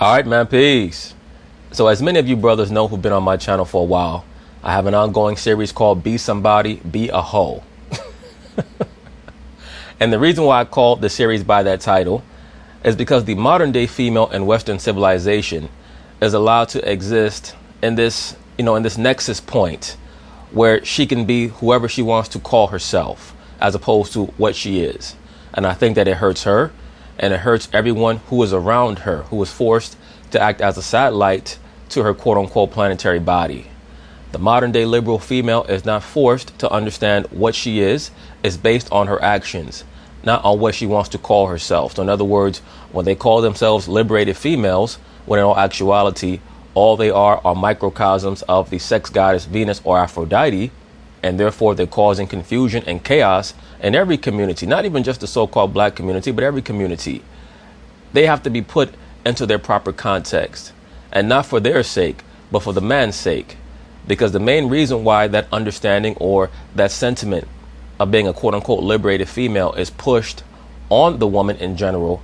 All right, man, peace. So as many of you brothers know who've been on my channel for a while, I have an ongoing series called Be Somebody, Be a Hoe. And the reason why I called the series by that title is because the modern day female in Western civilization is allowed to exist in this, in this nexus point where she can be whoever she wants to call herself as opposed to what she is. And I think that it hurts her and it hurts everyone who is around her, who is forced to act as a satellite to her quote unquote planetary body. The modern day liberal female is not forced to understand what she is. It's based on her actions, not on what she wants to call herself. So in other words, when they call themselves liberated females, when in all actuality, all they are microcosms of the sex goddess Venus or Aphrodite, and therefore they're causing confusion and chaos in every community, not even just the so-called black community, but every community. They have to be put into their proper context, and not for their sake, but for the man's sake. Because the main reason why that understanding or that sentiment of being a quote unquote liberated female is pushed on the woman in general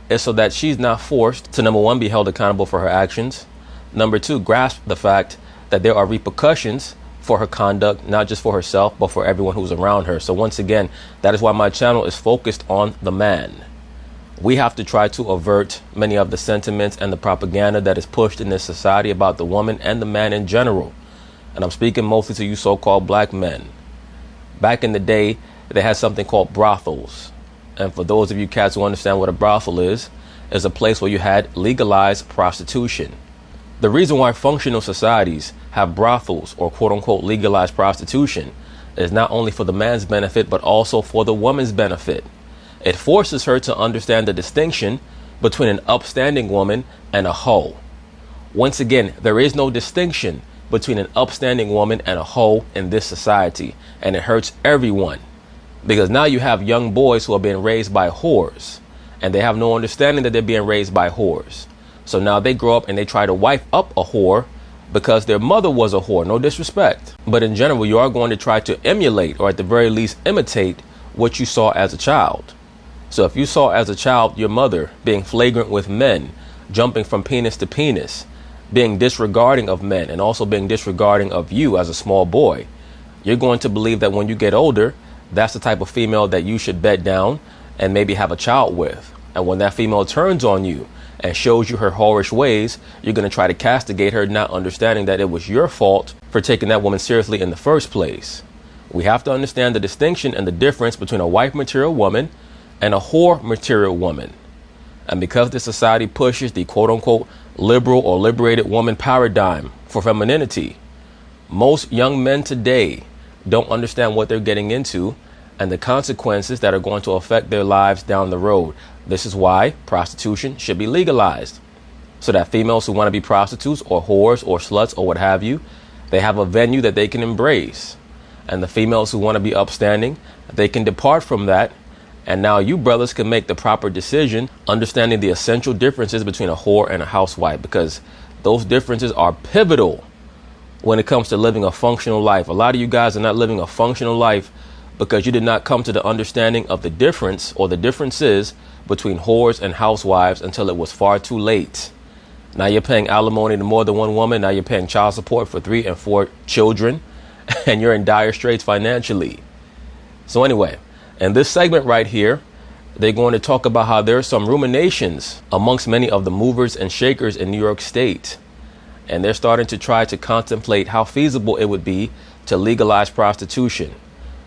is so that she's not forced to, number one, be held accountable for her actions. Number two, grasp the fact that there are repercussions for her conduct, not just for herself, but for everyone who's around her. So once again, that is why my channel is focused on the man. We have to try to avert many of the sentiments and the propaganda that is pushed in this society about the woman and the man in general. And I'm speaking mostly to you so-called black men. Back in the day, they had something called brothels. And for those of you cats who understand what a brothel is a place where you had legalized prostitution. The reason why functional societies have brothels or quote unquote legalized prostitution is not only for the man's benefit, but also for the woman's benefit. It forces her to understand the distinction between an upstanding woman and a hoe. Once again, there is no distinction between an upstanding woman and a hoe in this society, and it hurts everyone because now you have young boys who are being raised by whores and they have no understanding that they're being raised by whores. So now they grow up and they try to wife up a whore because their mother was a whore. No disrespect, but in general you are going to try to emulate, or at the very least imitate, what you saw as a child. So if you saw as a child your mother being flagrant with men, jumping from penis to penis, being disregarding of men, and also being disregarding of you as a small boy, you're going to believe that when you get older, that's the type of female that you should bed down and maybe have a child with. And when that female turns on you and shows you her whorish ways, you're going to try to castigate her, not understanding that it was your fault for taking that woman seriously in the first place. We have to understand the distinction and the difference between a wife material woman and a whore material woman. And because this society pushes the quote unquote liberal or liberated woman paradigm for femininity, most young men today don't understand what they're getting into and the consequences that are going to affect their lives down the road. This is why prostitution should be legalized, so that females who want to be prostitutes or whores or sluts or what have you, they have a venue that they can embrace. And the females who want to be upstanding, they can depart from that. And now you brothers can make the proper decision, understanding the essential differences between a whore and a housewife, because those differences are pivotal when it comes to living a functional life. A lot of you guys are not living a functional life because you did not come to the understanding of the difference or the differences between whores and housewives until it was far too late. Now you're paying alimony to more than one woman. Now you're paying child support for 3 and 4 children, and you're in dire straits financially. So anyway, in this segment right here, they're going to talk about how there are some ruminations amongst many of the movers and shakers in New York State. And they're starting to try to contemplate how feasible it would be to legalize prostitution.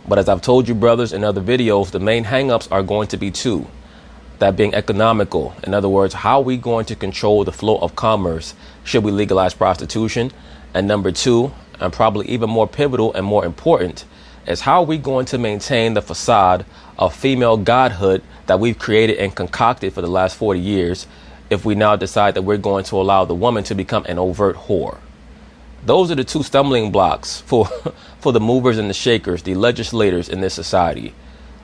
But as I've told you brothers in other videos, the main hangups are going to be two. That being economical. In other words, how are we going to control the flow of commerce should we legalize prostitution? And number two, and probably even more pivotal and more important, is how are we going to maintain the facade of female godhood that we've created and concocted for the last 40 years if we now decide that we're going to allow the woman to become an overt whore? Those are the two stumbling blocks for the movers and the shakers, the legislators in this society,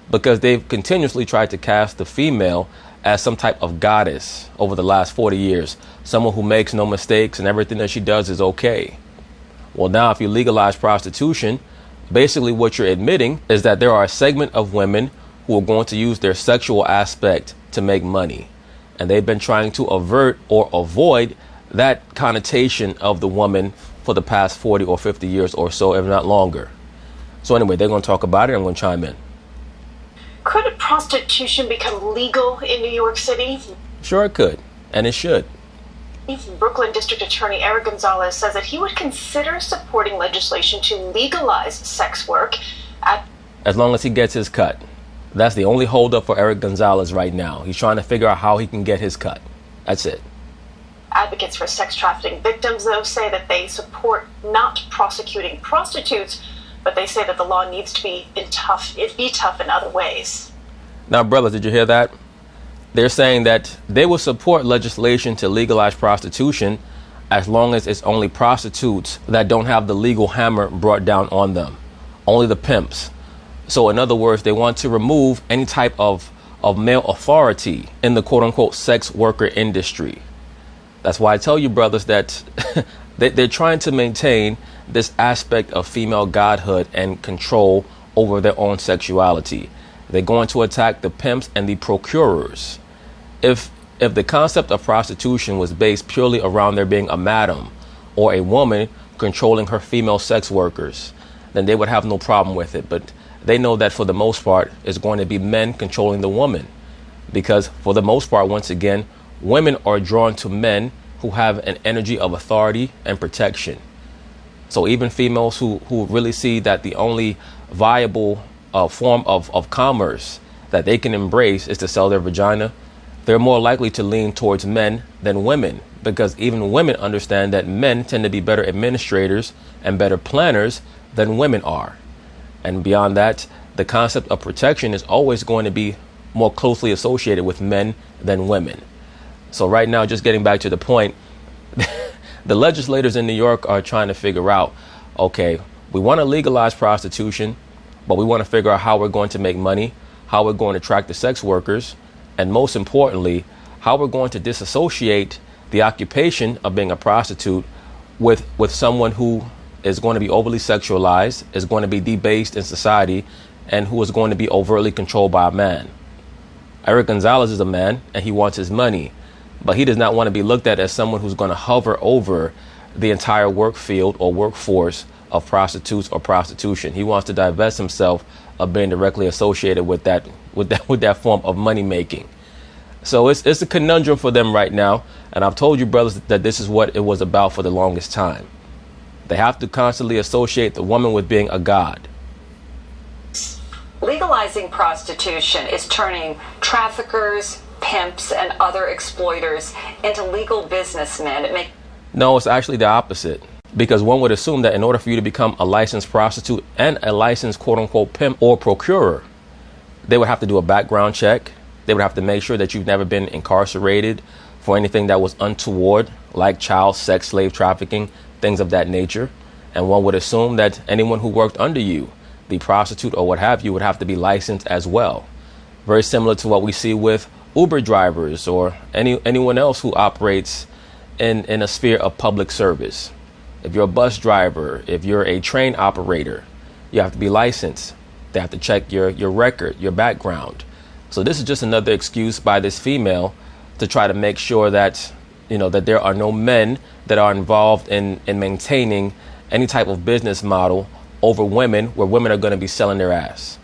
because they've continuously tried to cast the female as some type of goddess over the last 40 years, someone who makes no mistakes and everything that she does is okay. Well, now if you legalize prostitution, basically what you're admitting is that there are a segment of women who are going to use their sexual aspect to make money. And they've been trying to avert or avoid that connotation of the woman for the past 40 or 50 years or so, if not longer. So anyway, they're going to talk about it. I'm going to chime in. Could prostitution become legal in New York City? Sure it could, and it should. Brooklyn District Attorney Eric Gonzalez says that he would consider supporting legislation to legalize sex work as long as he gets his cut. That's the only holdup for Eric Gonzalez right now. He's trying to figure out how he can get his cut. That's it. Advocates for sex trafficking victims, though, say that they support not prosecuting prostitutes, but they say that the law needs to be tough in other ways. Now, brothers, did you hear that? They're saying that they will support legislation to legalize prostitution as long as it's only prostitutes that don't have the legal hammer brought down on them, only the pimps. So in other words, they want to remove any type of male authority in the quote unquote sex worker industry. That's why I tell you, brothers, that they're trying to maintain this aspect of female godhood and control over their own sexuality. They're going to attack the pimps and the procurers. If the concept of prostitution was based purely around there being a madam or a woman controlling her female sex workers, then they would have no problem with it. But they know that for the most part, it's going to be men controlling the woman, because for the most part, once again, women are drawn to men who have an energy of authority and protection. So even females who really see that the only viable form of commerce that they can embrace is to sell their vagina, they're more likely to lean towards men than women, because even women understand that men tend to be better administrators and better planners than women are. And beyond that, the concept of protection is always going to be more closely associated with men than women. So right now, just getting back to the point, the legislators in New York are trying to figure out, okay, we want to legalize prostitution, but we want to figure out how we're going to make money, how we're going to attract the sex workers, and most importantly, how we're going to disassociate the occupation of being a prostitute with someone who is going to be overly sexualized, is going to be debased in society, and who is going to be overtly controlled by a man. Eric Gonzalez is a man, and he wants his money, but he does not want to be looked at as someone who's going to hover over the entire work field or workforce of prostitutes or prostitution. He wants to divest himself of being directly associated with that form of money making. So it's a conundrum for them right now, and I've told you, brothers, that this is what it was about for the longest time. They have to constantly associate the woman with being a god. Legalizing prostitution is turning traffickers, pimps, and other exploiters into legal businessmen. No, it's actually the opposite. Because one would assume that in order for you to become a licensed prostitute and a licensed quote-unquote pimp or procurer, they would have to do a background check. They would have to make sure that you've never been incarcerated for anything that was untoward, like child sex, slave trafficking, things of that nature. And one would assume that anyone who worked under you, the prostitute or what have you, would have to be licensed as well. Very similar to what we see with Uber drivers or anyone else who operates in a sphere of public service. If you're a bus driver, if you're a train operator, you have to be licensed. They have to check your record, your background. So this is just another excuse by this female to try to make sure that, that there are no men that are involved in maintaining any type of business model over women, where women are going to be selling their ass.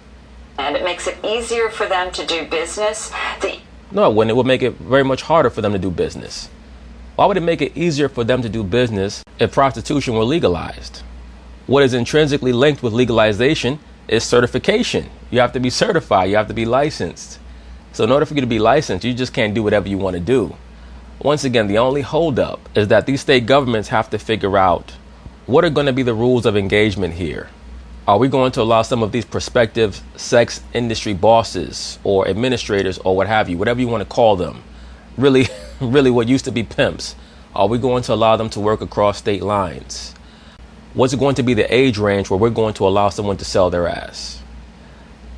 And it makes it easier for them to do business. No, when it would make it very much harder for them to do business. Why would it make it easier for them to do business if prostitution were legalized? What is intrinsically linked with legalization is certification. You have to be certified. You have to be licensed. So in order for you to be licensed, you just can't do whatever you want to do. Once again, the only holdup is that these state governments have to figure out what are going to be the rules of engagement here. Are we going to allow some of these prospective sex industry bosses or administrators or what have you, whatever you want to call them, really what used to be pimps, are we going to allow them to work across state lines? What's going to be the age range where we're going to allow someone to sell their ass?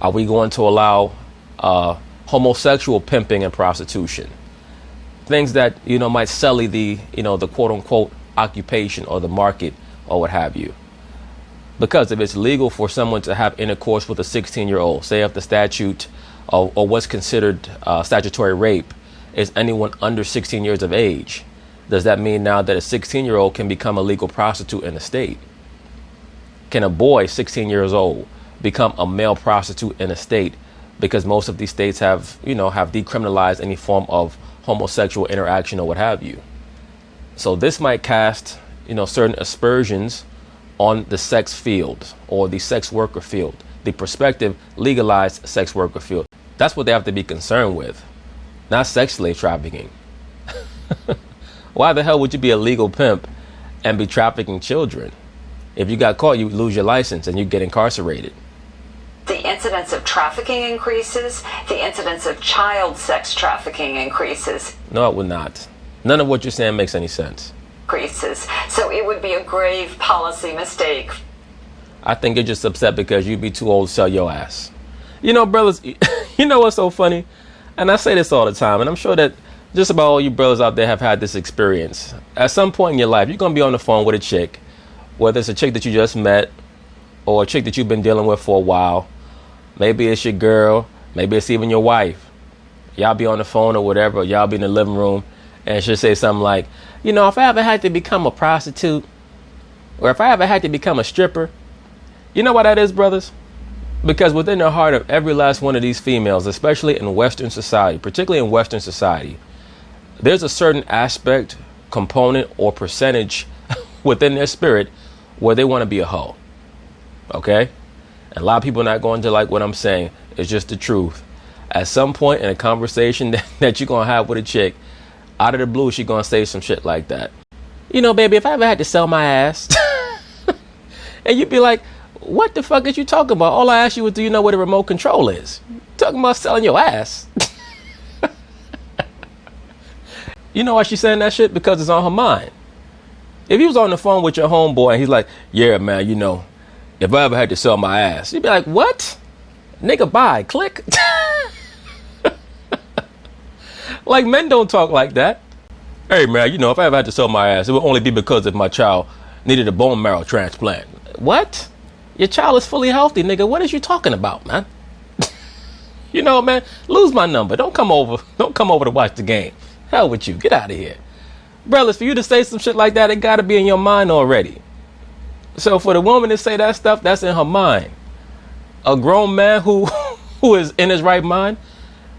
Are we going to allow homosexual pimping and prostitution? Things that, might sully the quote unquote occupation or the market or what have you. Because if it's legal for someone to have intercourse with a 16-year-old, say if the statute or what's considered statutory rape is anyone under 16 years of age. Does that mean now that a 16-year-old can become a legal prostitute in a state? Can a boy 16 years old become a male prostitute in a state? Because most of these states have decriminalized any form of homosexual interaction or what have you. So this might cast, certain aspersions on the sex field or the sex worker field, the prospective legalized sex worker field. That's what they have to be concerned with, not sex slave trafficking. Why the hell would you be a legal pimp and be trafficking children? If you got caught, you would lose your license and you get incarcerated. The incidence of trafficking increases, the incidence of child sex trafficking increases. No, it would not. None of what you're saying makes any sense. Increases. So it would be a grave policy mistake. I think you're just upset because you'd be too old to sell your ass. Brothers, you know what's so funny? And I say this all the time, and I'm sure that just about all you brothers out there have had this experience. At some point in your life, you're going to be on the phone with a chick, whether it's a chick that you just met or a chick that you've been dealing with for a while. Maybe it's your girl, maybe it's even your wife. Y'all be on the phone or whatever, y'all be in the living room, and she'll say something like, if I ever had to become a prostitute, or if I ever had to become a stripper. You know what that is, brothers? Because within the heart of every last one of these females, especially in Western society, particularly in Western society, there's a certain aspect, component, or percentage within their spirit where they want to be a hoe. Okay? And a lot of people are not going to like what I'm saying. It's just the truth. At some point in a conversation that you're going to have with a chick, out of the blue, she's going to say some shit like that. Baby, if I ever had to sell my ass. And you'd be like, what the fuck is you talking about? All I asked you was, do you know where the remote control is? You're talking about selling your ass. You know why she's saying that shit? Because it's on her mind. If you was on the phone with your homeboy and he's like, yeah, man, if I ever had to sell my ass, you'd be like, what? Nigga, bye, click. Like, men don't talk like that. Hey, man, if I ever had to sell my ass, it would only be because if my child needed a bone marrow transplant. What? Your child is fully healthy, nigga. What is you talking about, man? Man, lose my number. Don't come over to watch the game. Hell with you. Get out of here. Brothers, for you to say some shit like that, it got to be in your mind already. So for the woman to say that stuff, that's in her mind. A grown man who is in his right mind,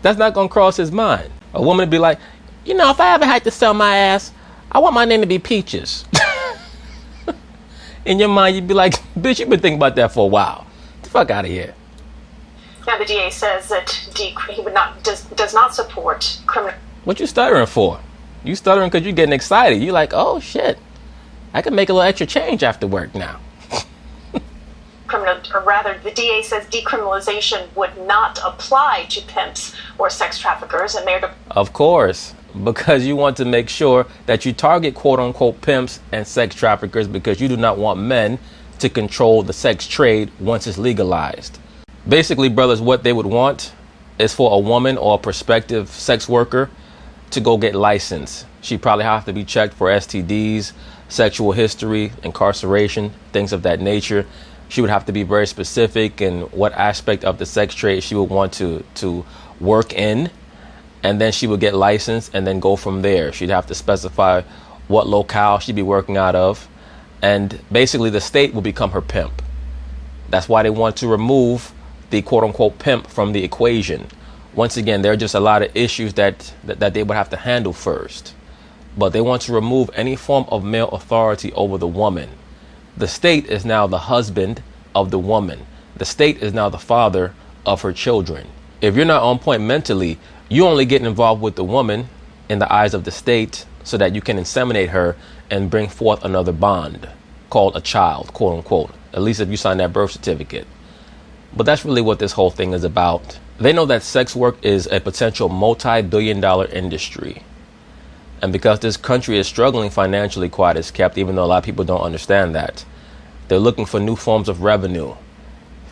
that's not going to cross his mind. A woman to be like, if I ever had to sell my ass, I want my name to be Peaches. In your mind, you'd be like, bitch, you've been thinking about that for a while. Get the fuck out of here. Now the DA says that he does not support criminal. What you stuttering for? You stuttering because you're getting excited. You're like, oh shit, I can make a little extra change after work now. The DA says decriminalization would not apply to pimps or sex traffickers, and Mayor. Of course, because you want to make sure that you target quote-unquote pimps and sex traffickers because you do not want men to control the sex trade once it's legalized. Basically, brothers, what they would want is for a woman or a prospective sex worker to go get licensed. She probably have to be checked for STDs, sexual history, incarceration, things of that nature. She would have to be very specific in what aspect of the sex trade she would want to work in. And then she would get licensed and then go from there. She'd have to specify what locale she'd be working out of. And basically the state will become her pimp. That's why they want to remove the quote-unquote pimp from the equation. Once again, there are just a lot of issues that they would have to handle first. But they want to remove any form of male authority over the woman. The state is now the husband of the woman. The state is now the father of her children. If you're not on point mentally, you only get involved with the woman in the eyes of the state so that you can inseminate her and bring forth another bond called a child, quote unquote, at least if you sign that birth certificate. But that's really what this whole thing is about. They know that sex work is a potential multi-billion-dollar industry. And because this country is struggling financially, quiet as kept, even though a lot of people don't understand that, they're looking for new forms of revenue.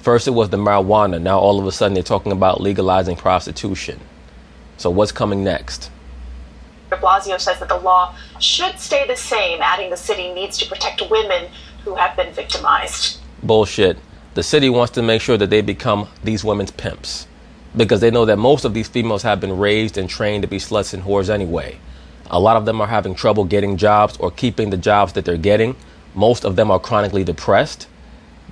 First it was the marijuana. Now all of a sudden they're talking about legalizing prostitution. So what's coming next? De Blasio says that the law should stay the same, adding the city needs to protect women who have been victimized. Bullshit. The city wants to make sure that they become these women's pimps. because they know that most of these females have been raised and trained to be sluts and whores anyway. A lot of them are having trouble getting jobs or keeping the jobs that they're getting. Most of them are chronically depressed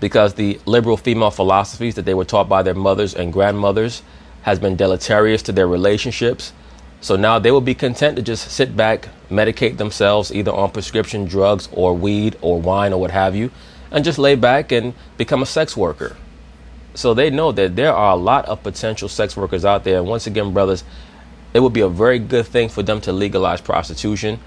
because the liberal female philosophies that they were taught by their mothers and grandmothers has been deleterious to their relationships. So now they will be content to just sit back, medicate themselves either on prescription drugs or weed or wine or what have you, and just lay back and become a sex worker. So they know that there are a lot of potential sex workers out there. And once again, brothers, it would be a very good thing for them to legalize prostitution,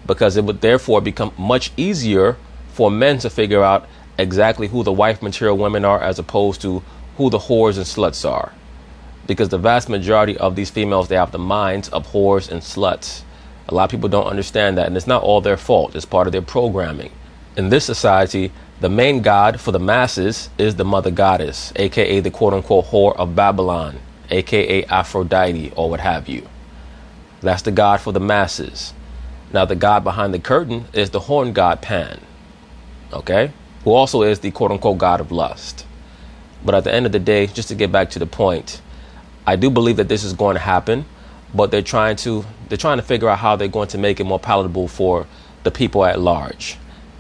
because it would therefore become much easier for men to figure out exactly who the wife material women are as opposed to who the whores and sluts are. Because the vast majority of these females, they have the minds of whores and sluts. A lot of people don't understand that, and it's not all their fault. It's part of their programming. In this society, the main god for the masses is the mother goddess, aka the quote-unquote whore of Babylon, aka Aphrodite or what have you. That's the god for the masses. Now the god behind the curtain is the horn god Pan, okay, who also is the quote-unquote god of lust. But at the end of the day, just to get back to the point, I do believe that this is going to happen, but they're trying to figure out how they're going to make it more palatable for the people at large,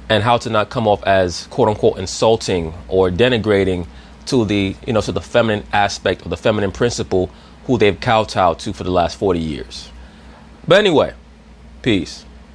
and how to not come off as quote unquote insulting or denigrating to the, to the feminine aspect or the feminine principle who they've kowtowed to for the last 40 years. But anyway, peace.